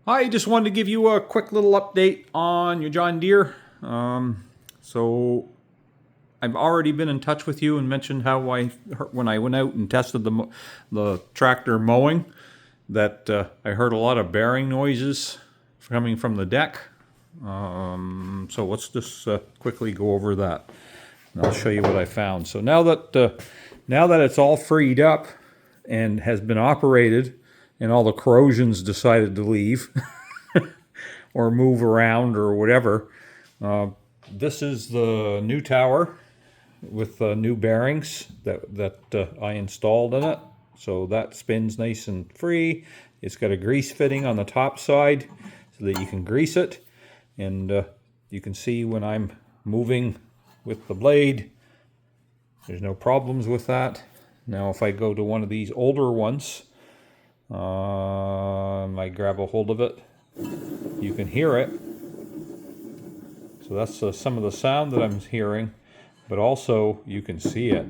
I just wanted to give you a quick little update on your John Deere. So I've already been in touch with you and mentioned how when I went out and tested the tractor mowing, that I heard a lot of bearing noises coming from the deck. So let's just quickly go over that, and I'll show you what I found. So now that it's all freed up and has been operated, and all the corrosion's decided to leave or move around or whatever. This is the new tower with new bearings that I installed in it. So that spins nice and free. It's got a grease fitting on the top side so that you can grease it. And you can see when I'm moving with the blade, there's no problems with that. Now if I go to one of these older ones, I grab a hold of it, you can hear it. So that's some of the sound that I'm hearing, but also you can see it.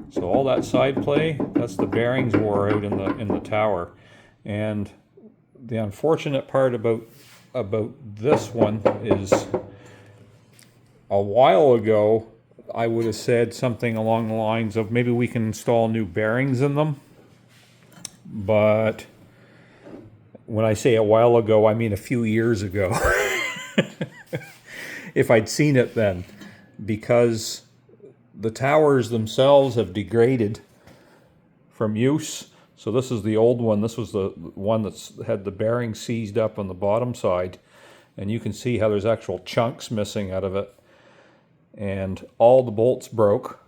So all that side play, that's the bearings wore out in the tower. And the unfortunate part about this one is, a while ago I would have said something along the lines of maybe we can install new bearings in them. But when I say a while ago, I mean a few years ago. If I'd seen it then, because the towers themselves have degraded from use. So this is the old one. This was the one that's had the bearing seized up on the bottom side. And you can see how there's actual chunks missing out of it. And all the bolts broke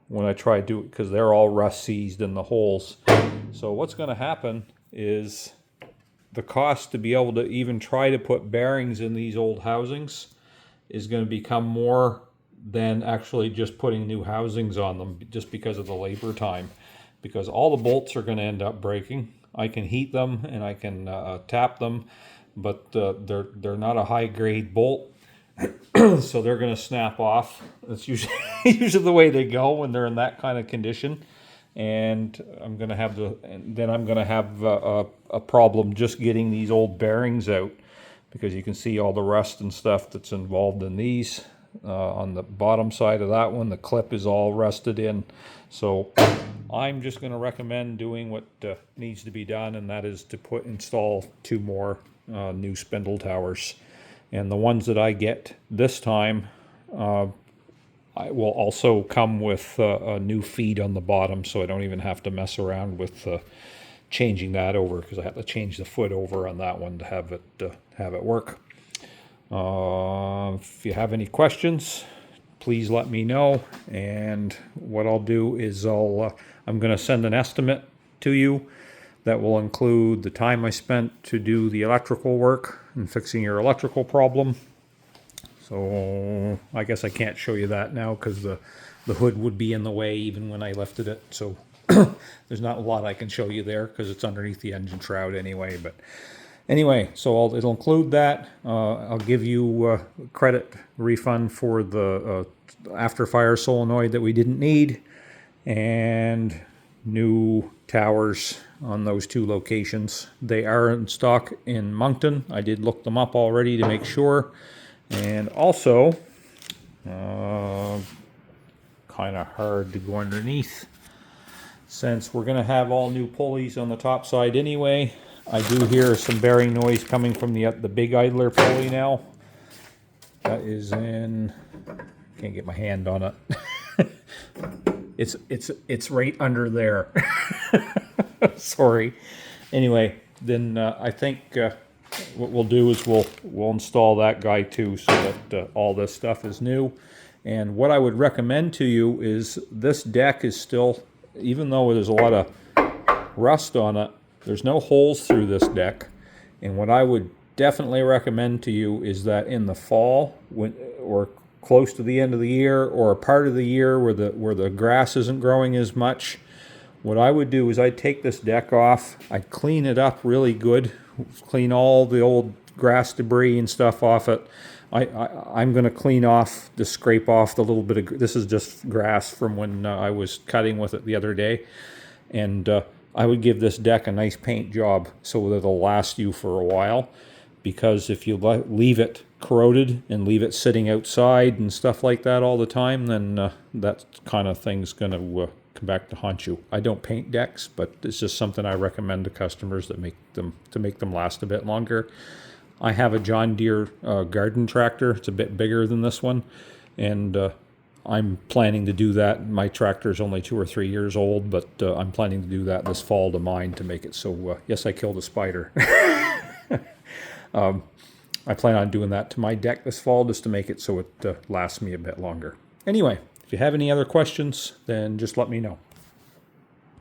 when I tried to, because they're all rust seized in the holes. So what's going to happen is the cost to be able to even try to put bearings in these old housings is going to become more than actually just putting new housings on them, just because of the labor time. Because all the bolts are going to end up breaking. I can heat them and I can tap them, but they're not a high grade bolt. So they're going to snap off. That's usually the way they go when they're in that kind of condition. And I'm going to have a problem just getting these old bearings out, because you can see all the rust and stuff that's involved in these. On the bottom side of that one, the clip is all rusted in. So I'm just going to recommend doing what needs to be done, and that is to install 2 more new spindle towers. And the ones that I get this time, I will also come with a new feed on the bottom, so I don't even have to mess around with changing that over, because I have to change the foot over on that one to have it work. If you have any questions, please let me know. And what I'll do is I'm going to send an estimate to you that will include the time I spent to do the electrical work and fixing your electrical problem. So I guess I can't show you that now because the hood would be in the way even when I lifted it. So there's not a lot I can show you there because it's underneath the engine shroud anyway. But anyway, so it'll include that. I'll give you credit refund for the after fire solenoid that we didn't need, and new towers on those 2 locations. They are in stock in Moncton. I did look them up already to make sure. And also, kind of hard to go underneath, since we're going to have all new pulleys on the top side anyway. I do hear some bearing noise coming from the big idler pulley now. That is in, can't get my hand on it. It's right under there. Sorry. Anyway, then I think what we'll do is we'll install that guy too, so that all this stuff is new. And what I would recommend to you is, this deck is still, even though there's a lot of rust on it, there's no holes through this deck. And what I would definitely recommend to you is that in the fall, or close to the end of the year, or a part of the year where the grass isn't growing as much, what I would do is I'd take this deck off, I'd clean it up really good, clean all the old grass debris and stuff off it. I'm going to clean off, just scrape off the little bit of, this is just grass from when I was cutting with it the other day. And I would give this deck a nice paint job so that it'll last you for a while. Because if you leave it corroded and leave it sitting outside and stuff like that all the time, then that kind of thing's going to come back to haunt you. I don't paint decks, but it's just something I recommend to customers that make them last a bit longer. I have a John Deere garden tractor. It's a bit bigger than this one, and I'm planning to do that. My tractor is only 2 or 3 years old, but I'm planning to do that this fall to mine to make it so. Yes, I killed a spider. I plan on doing that to my deck this fall just to make it so it lasts me a bit longer. Anyway, if you have any other questions, then just let me know.